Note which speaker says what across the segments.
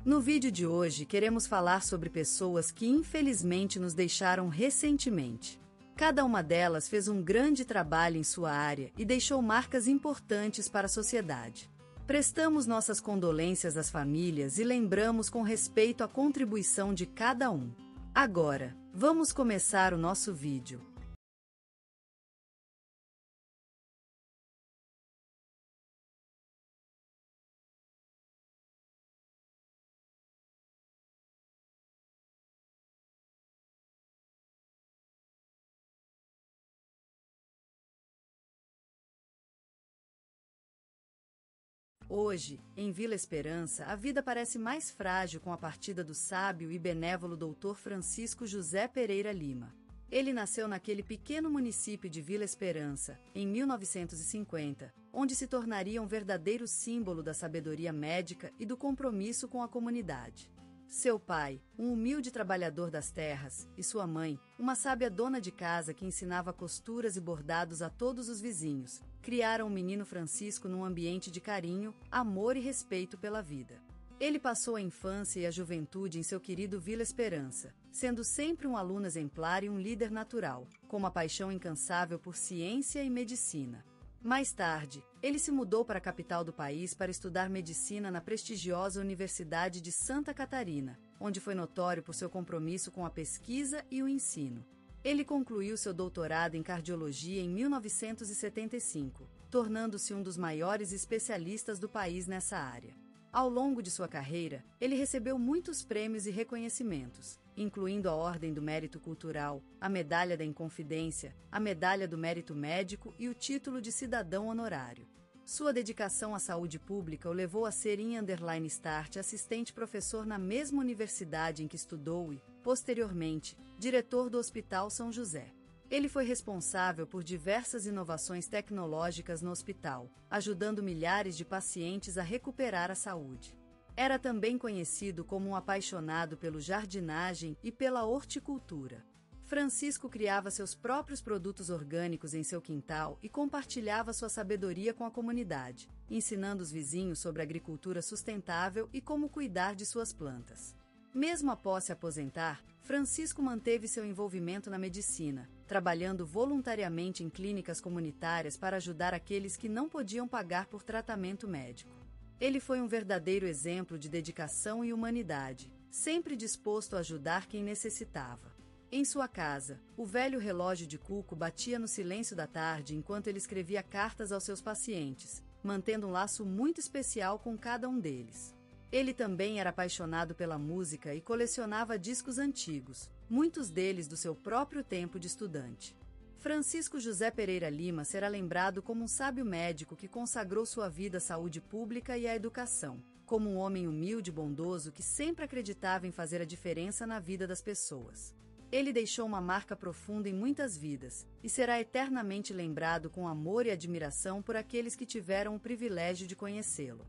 Speaker 1: No vídeo de hoje, queremos falar sobre pessoas que infelizmente nos deixaram recentemente. Cada uma delas fez um grande trabalho em sua área e deixou marcas importantes para a sociedade. Prestamos nossas condolências às famílias e lembramos com respeito a contribuição de cada um. Agora, vamos começar o nosso vídeo. Hoje, em Vila Esperança, a vida parece mais frágil com a partida do sábio e benévolo Dr. Francisco José Pereira Lima. Ele nasceu naquele pequeno município de Vila Esperança, em 1950, onde se tornaria um verdadeiro símbolo da sabedoria médica e do compromisso com a comunidade. Seu pai, um humilde trabalhador das terras, e sua mãe, uma sábia dona de casa que ensinava costuras e bordados a todos os vizinhos, criaram o menino Francisco num ambiente de carinho, amor e respeito pela vida. Ele passou a infância e a juventude em seu querido Vila Esperança, sendo sempre um aluno exemplar e um líder natural, com uma paixão incansável por ciência e medicina. Mais tarde, ele se mudou para a capital do país para estudar medicina na prestigiosa Universidade de Santa Catarina, onde foi notório por seu compromisso com a pesquisa e o ensino. Ele concluiu seu doutorado em cardiologia em 1975, tornando-se um dos maiores especialistas do país nessa área. Ao longo de sua carreira, ele recebeu muitos prêmios e reconhecimentos, incluindo a Ordem do Mérito Cultural, a Medalha da Inconfidência, a Medalha do Mérito Médico e o título de cidadão honorário. Sua dedicação à saúde pública o levou a ser _start assistente professor na mesma universidade em que estudou e, posteriormente, diretor do Hospital São José. Ele foi responsável por diversas inovações tecnológicas no hospital, ajudando milhares de pacientes a recuperar a saúde. Era também conhecido como um apaixonado pela jardinagem e pela horticultura. Francisco criava seus próprios produtos orgânicos em seu quintal e compartilhava sua sabedoria com a comunidade, ensinando os vizinhos sobre agricultura sustentável e como cuidar de suas plantas. Mesmo após se aposentar, Francisco manteve seu envolvimento na medicina, trabalhando voluntariamente em clínicas comunitárias para ajudar aqueles que não podiam pagar por tratamento médico. Ele foi um verdadeiro exemplo de dedicação e humanidade, sempre disposto a ajudar quem necessitava. Em sua casa, o velho relógio de Cuco batia no silêncio da tarde enquanto ele escrevia cartas aos seus pacientes, mantendo um laço muito especial com cada um deles. Ele também era apaixonado pela música e colecionava discos antigos, muitos deles do seu próprio tempo de estudante. Francisco José Pereira Lima será lembrado como um sábio médico que consagrou sua vida à saúde pública e à educação, como um homem humilde e bondoso que sempre acreditava em fazer a diferença na vida das pessoas. Ele deixou uma marca profunda em muitas vidas, e será eternamente lembrado com amor e admiração por aqueles que tiveram o privilégio de conhecê-lo.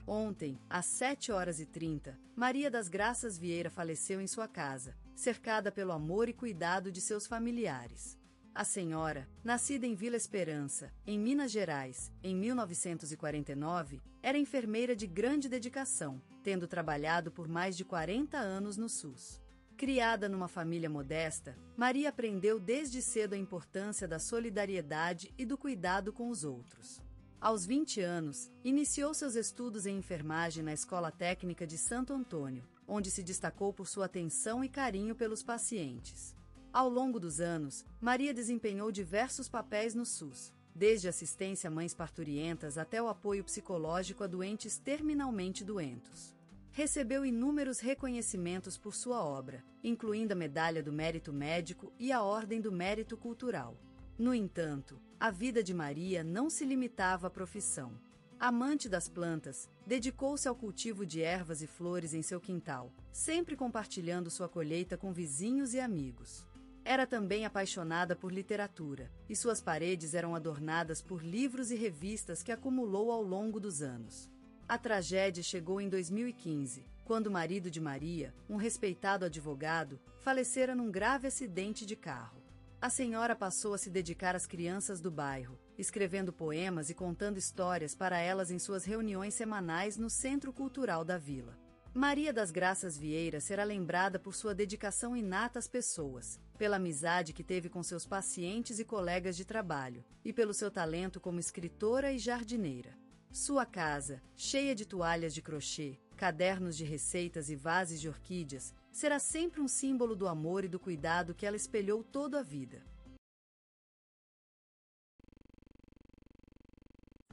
Speaker 1: Ontem, às 7h30, Maria das Graças Vieira faleceu em sua casa, cercada pelo amor e cuidado de seus familiares. A senhora, nascida em Vila Esperança, em Minas Gerais, em 1949, era enfermeira de grande dedicação, tendo trabalhado por mais de 40 anos no SUS. Criada numa família modesta, Maria aprendeu desde cedo a importância da solidariedade e do cuidado com os outros. Aos 20 anos, iniciou seus estudos em enfermagem na Escola Técnica de Santo Antônio, onde se destacou por sua atenção e carinho pelos pacientes. Ao longo dos anos, Maria desempenhou diversos papéis no SUS, desde assistência a mães parturientas até o apoio psicológico a doentes terminalmente doentos. Recebeu inúmeros reconhecimentos por sua obra, incluindo a Medalha do Mérito Médico e a Ordem do Mérito Cultural. No entanto, a vida de Maria não se limitava à profissão. Amante das plantas, dedicou-se ao cultivo de ervas e flores em seu quintal, sempre compartilhando sua colheita com vizinhos e amigos. Era também apaixonada por literatura, e suas paredes eram adornadas por livros e revistas que acumulou ao longo dos anos. A tragédia chegou em 2015, quando o marido de Maria, um respeitado advogado, falecera num grave acidente de carro. A senhora passou a se dedicar às crianças do bairro, escrevendo poemas e contando histórias para elas em suas reuniões semanais no Centro Cultural da Vila. Maria das Graças Vieira será lembrada por sua dedicação inata às pessoas, pela amizade que teve com seus pacientes e colegas de trabalho, e pelo seu talento como escritora e jardineira. Sua casa, cheia de toalhas de crochê, cadernos de receitas e vases de orquídeas, será sempre um símbolo do amor e do cuidado que ela espelhou toda a vida.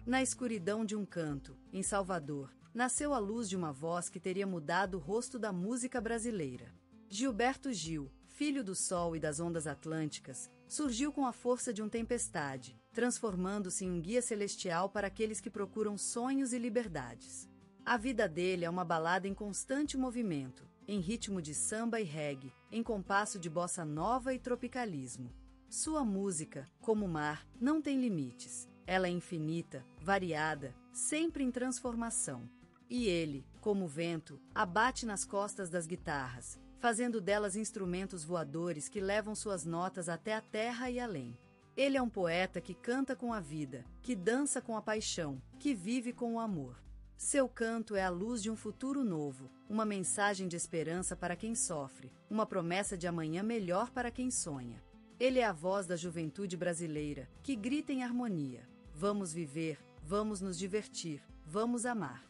Speaker 1: Na escuridão de um canto, em Salvador, nasceu a luz de uma voz que teria mudado o rosto da música brasileira. Gilberto Gil, filho do sol e das ondas atlânticas, surgiu com a força de uma tempestade, transformando-se em um guia celestial para aqueles que procuram sonhos e liberdades. A vida dele é uma balada em constante movimento, em ritmo de samba e reggae, em compasso de bossa nova e tropicalismo. Sua música, como o mar, não tem limites. Ela é infinita, variada, sempre em transformação. E ele, como o vento, abate nas costas das guitarras, fazendo delas instrumentos voadores que levam suas notas até a terra e além. Ele é um poeta que canta com a vida, que dança com a paixão, que vive com o amor. Seu canto é a luz de um futuro novo, uma mensagem de esperança para quem sofre, uma promessa de amanhã melhor para quem sonha. Ele é a voz da juventude brasileira, que grita em harmonia: vamos viver, vamos nos divertir, vamos amar.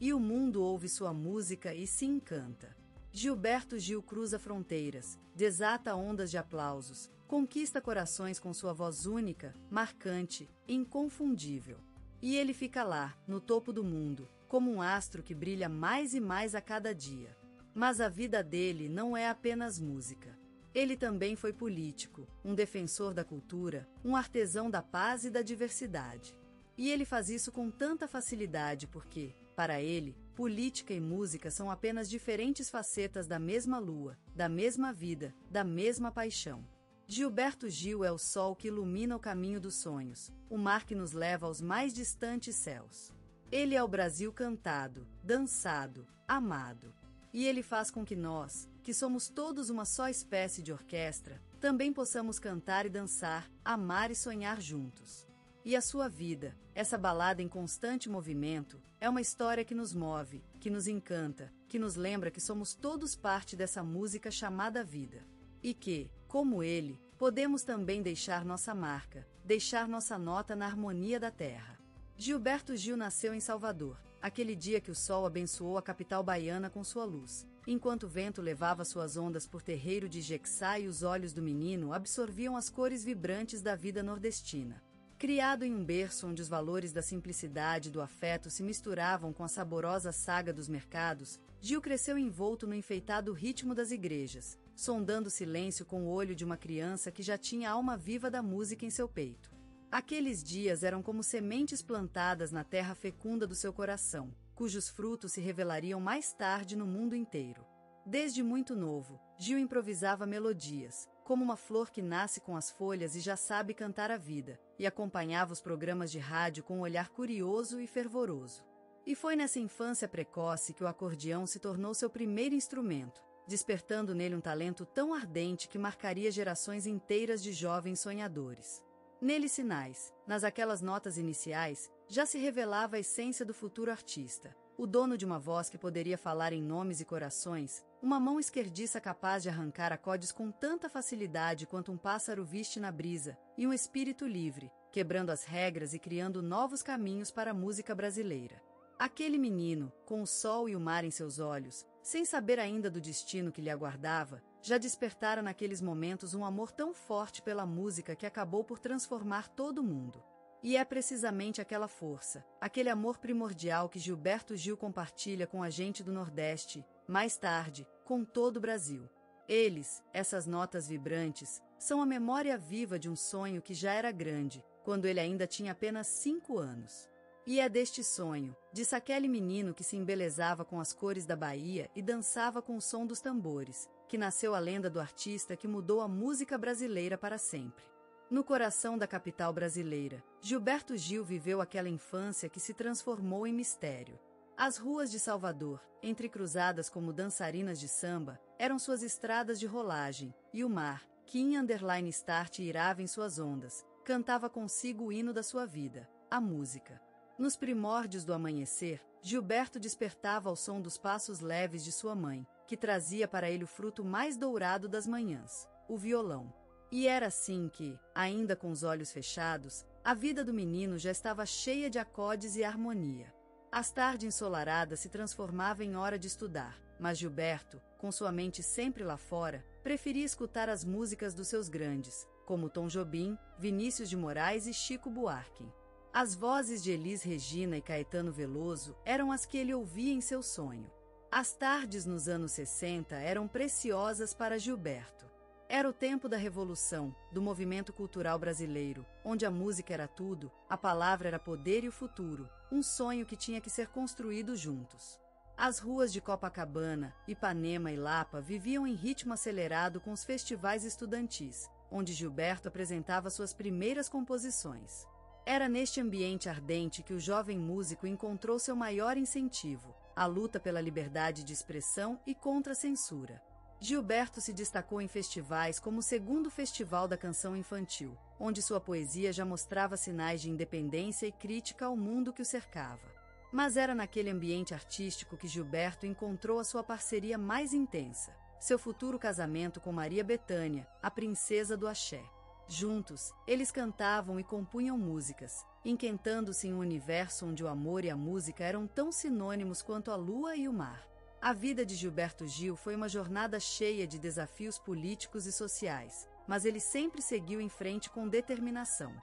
Speaker 1: E o mundo ouve sua música e se encanta. Gilberto Gil cruza fronteiras, desata ondas de aplausos, conquista corações com sua voz única, marcante, inconfundível. E ele fica lá, no topo do mundo, como um astro que brilha mais e mais a cada dia. Mas a vida dele não é apenas música. Ele também foi político, um defensor da cultura, um artesão da paz e da diversidade. E ele faz isso com tanta facilidade porque, para ele, política e música são apenas diferentes facetas da mesma lua, da mesma vida, da mesma paixão. Gilberto Gil é o sol que ilumina o caminho dos sonhos, o mar que nos leva aos mais distantes céus. Ele é o Brasil cantado, dançado, amado. E ele faz com que nós, que somos todos uma só espécie de orquestra, também possamos cantar e dançar, amar e sonhar juntos. E a sua vida, essa balada em constante movimento, é uma história que nos move, que nos encanta, que nos lembra que somos todos parte dessa música chamada vida. E que, como ele, podemos também deixar nossa marca, deixar nossa nota na harmonia da terra. Gilberto Gil nasceu em Salvador, aquele dia que o sol abençoou a capital baiana com sua luz, enquanto o vento levava suas ondas por terreiro de Jequiçá e os olhos do menino absorviam as cores vibrantes da vida nordestina. Criado em um berço onde os valores da simplicidade e do afeto se misturavam com a saborosa saga dos mercados, Gil cresceu envolto no enfeitado ritmo das igrejas, sondando o silêncio com o olho de uma criança que já tinha a alma viva da música em seu peito. Aqueles dias eram como sementes plantadas na terra fecunda do seu coração, cujos frutos se revelariam mais tarde no mundo inteiro. Desde muito novo, Gil improvisava melodias, como uma flor que nasce com as folhas e já sabe cantar a vida, e acompanhava os programas de rádio com um olhar curioso e fervoroso. E foi nessa infância precoce que o acordeão se tornou seu primeiro instrumento, despertando nele um talento tão ardente que marcaria gerações inteiras de jovens sonhadores. Neles sinais, nas aquelas notas iniciais, já se revelava a essência do futuro artista, o dono de uma voz que poderia falar em nomes e corações, uma mão esquerdiça capaz de arrancar acordes com tanta facilidade quanto um pássaro viste na brisa, e um espírito livre, quebrando as regras e criando novos caminhos para a música brasileira. Aquele menino, com o sol e o mar em seus olhos, sem saber ainda do destino que lhe aguardava, já despertara naqueles momentos um amor tão forte pela música que acabou por transformar todo o mundo. E é precisamente aquela força, aquele amor primordial que Gilberto Gil compartilha com a gente do Nordeste, mais tarde, com todo o Brasil. Eles, essas notas vibrantes, são a memória viva de um sonho que já era grande, quando ele ainda tinha apenas 5 anos. E é deste sonho, disse aquele menino que se embelezava com as cores da Bahia e dançava com o som dos tambores, que nasceu a lenda do artista que mudou a música brasileira para sempre. No coração da capital brasileira, Gilberto Gil viveu aquela infância que se transformou em mistério. As ruas de Salvador, entrecruzadas como dançarinas de samba, eram suas estradas de rolagem, e o mar, que em underline start irava em suas ondas, cantava consigo o hino da sua vida, a música. Nos primórdios do amanhecer, Gilberto despertava ao som dos passos leves de sua mãe, que trazia para ele o fruto mais dourado das manhãs, o violão. E era assim que, ainda com os olhos fechados, a vida do menino já estava cheia de acordes e harmonia. As tardes ensolaradas se transformavam em hora de estudar, mas Gilberto, com sua mente sempre lá fora, preferia escutar as músicas dos seus grandes, como Tom Jobim, Vinícius de Moraes e Chico Buarque. As vozes de Elis Regina e Caetano Veloso eram as que ele ouvia em seu sonho. As tardes nos anos 60 eram preciosas para Gilberto. Era o tempo da revolução, do movimento cultural brasileiro, onde a música era tudo, a palavra era poder e o futuro, um sonho que tinha que ser construído juntos. As ruas de Copacabana, Ipanema e Lapa viviam em ritmo acelerado com os festivais estudantis, onde Gilberto apresentava suas primeiras composições. Era neste ambiente ardente que o jovem músico encontrou seu maior incentivo, a luta pela liberdade de expressão e contra a censura. Gilberto se destacou em festivais como o segundo Festival da Canção Infantil, onde sua poesia já mostrava sinais de independência e crítica ao mundo que o cercava. Mas era naquele ambiente artístico que Gilberto encontrou a sua parceria mais intensa, seu futuro casamento com Maria Bethânia, a princesa do axé. Juntos, eles cantavam e compunham músicas, inquietando-se em um universo onde o amor e a música eram tão sinônimos quanto a lua e o mar. A vida de Gilberto Gil foi uma jornada cheia de desafios políticos e sociais, mas ele sempre seguiu em frente com determinação.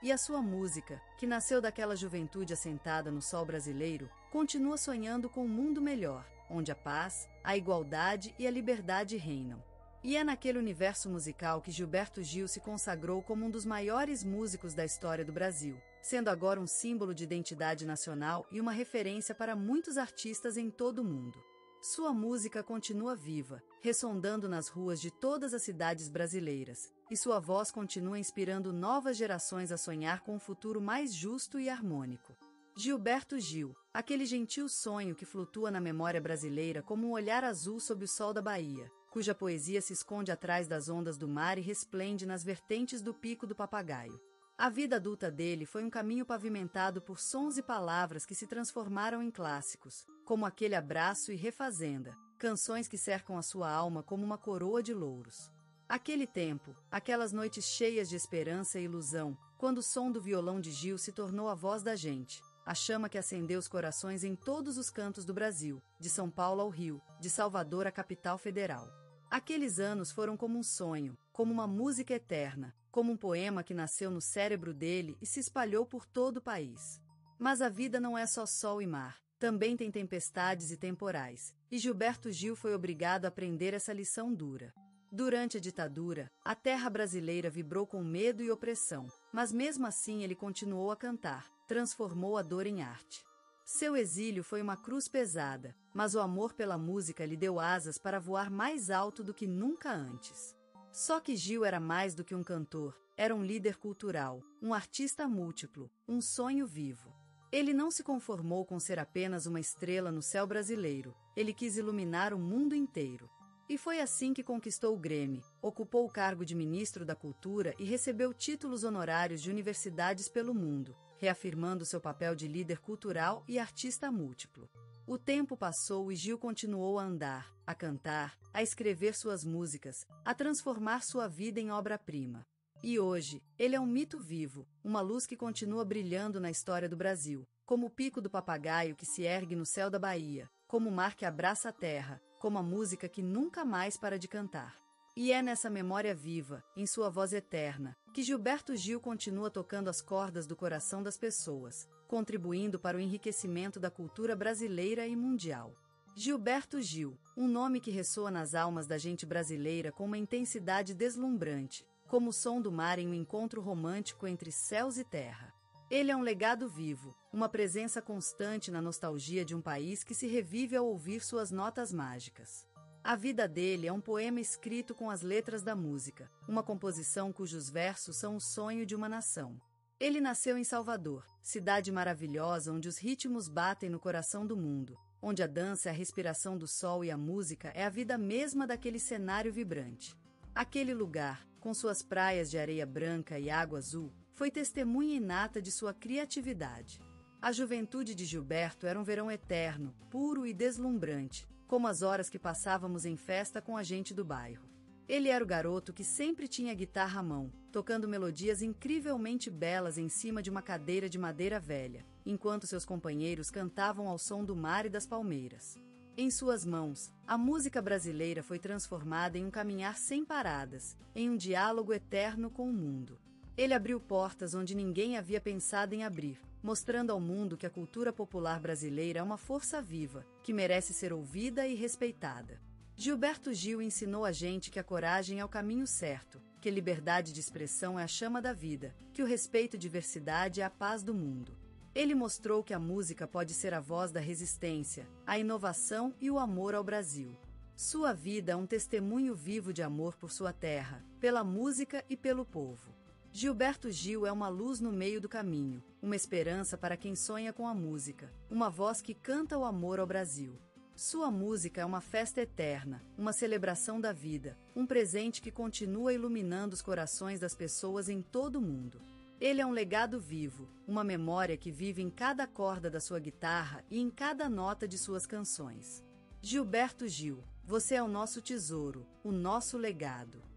Speaker 1: E a sua música, que nasceu daquela juventude assentada no sol brasileiro, continua sonhando com um mundo melhor, onde a paz, a igualdade e a liberdade reinam. E é naquele universo musical que Gilberto Gil se consagrou como um dos maiores músicos da história do Brasil, sendo agora um símbolo de identidade nacional e uma referência para muitos artistas em todo o mundo. Sua música continua viva, ressondando nas ruas de todas as cidades brasileiras, e sua voz continua inspirando novas gerações a sonhar com um futuro mais justo e harmônico. Gilberto Gil, aquele gentil sonho que flutua na memória brasileira como um olhar azul sob o sol da Bahia, cuja poesia se esconde atrás das ondas do mar e resplende nas vertentes do Pico do Papagaio. A vida adulta dele foi um caminho pavimentado por sons e palavras que se transformaram em clássicos, como aquele Abraço e Refazenda, canções que cercam a sua alma como uma coroa de louros. Aquele tempo, aquelas noites cheias de esperança e ilusão, quando o som do violão de Gil se tornou a voz da gente, a chama que acendeu os corações em todos os cantos do Brasil, de São Paulo ao Rio, de Salvador à capital federal. Aqueles anos foram como um sonho, como uma música eterna, como um poema que nasceu no cérebro dele e se espalhou por todo o país. Mas a vida não é só sol e mar, também tem tempestades e temporais, e Gilberto Gil foi obrigado a aprender essa lição dura. Durante a ditadura, a terra brasileira vibrou com medo e opressão, mas mesmo assim ele continuou a cantar, transformou a dor em arte. Seu exílio foi uma cruz pesada, mas o amor pela música lhe deu asas para voar mais alto do que nunca antes. Só que Gil era mais do que um cantor, era um líder cultural, um artista múltiplo, um sonho vivo. Ele não se conformou com ser apenas uma estrela no céu brasileiro, ele quis iluminar o mundo inteiro. E foi assim que conquistou o Grammy, ocupou o cargo de ministro da Cultura e recebeu títulos honorários de universidades pelo mundo, reafirmando seu papel de líder cultural e artista múltiplo. O tempo passou e Gil continuou a andar, a cantar, a escrever suas músicas, a transformar sua vida em obra-prima. E hoje, ele é um mito vivo, uma luz que continua brilhando na história do Brasil, como o Pico do Papagaio que se ergue no céu da Bahia, como o mar que abraça a terra, como a música que nunca mais para de cantar. E é nessa memória viva, em sua voz eterna, que Gilberto Gil continua tocando as cordas do coração das pessoas, contribuindo para o enriquecimento da cultura brasileira e mundial. Gilberto Gil, um nome que ressoa nas almas da gente brasileira com uma intensidade deslumbrante, como o som do mar em um encontro romântico entre céus e terra. Ele é um legado vivo, uma presença constante na nostalgia de um país que se revive ao ouvir suas notas mágicas. A vida dele é um poema escrito com as letras da música, uma composição cujos versos são o sonho de uma nação. Ele nasceu em Salvador, cidade maravilhosa onde os ritmos batem no coração do mundo, onde a dança é a respiração do sol e a música é a vida mesma daquele cenário vibrante. Aquele lugar, com suas praias de areia branca e água azul, foi testemunha inata de sua criatividade. A juventude de Gilberto era um verão eterno, puro e deslumbrante, como as horas que passávamos em festa com a gente do bairro. Ele era o garoto que sempre tinha a guitarra à mão, tocando melodias incrivelmente belas em cima de uma cadeira de madeira velha, enquanto seus companheiros cantavam ao som do mar e das palmeiras. Em suas mãos, a música brasileira foi transformada em um caminhar sem paradas, em um diálogo eterno com o mundo. Ele abriu portas onde ninguém havia pensado em abrir, mostrando ao mundo que a cultura popular brasileira é uma força viva, que merece ser ouvida e respeitada. Gilberto Gil ensinou a gente que a coragem é o caminho certo, que a liberdade de expressão é a chama da vida, que o respeito à diversidade é a paz do mundo. Ele mostrou que a música pode ser a voz da resistência, a inovação e o amor ao Brasil. Sua vida é um testemunho vivo de amor por sua terra, pela música e pelo povo. Gilberto Gil é uma luz no meio do caminho, uma esperança para quem sonha com a música, uma voz que canta o amor ao Brasil. Sua música é uma festa eterna, uma celebração da vida, um presente que continua iluminando os corações das pessoas em todo o mundo. Ele é um legado vivo, uma memória que vive em cada corda da sua guitarra e em cada nota de suas canções. Gilberto Gil, você é o nosso tesouro, o nosso legado.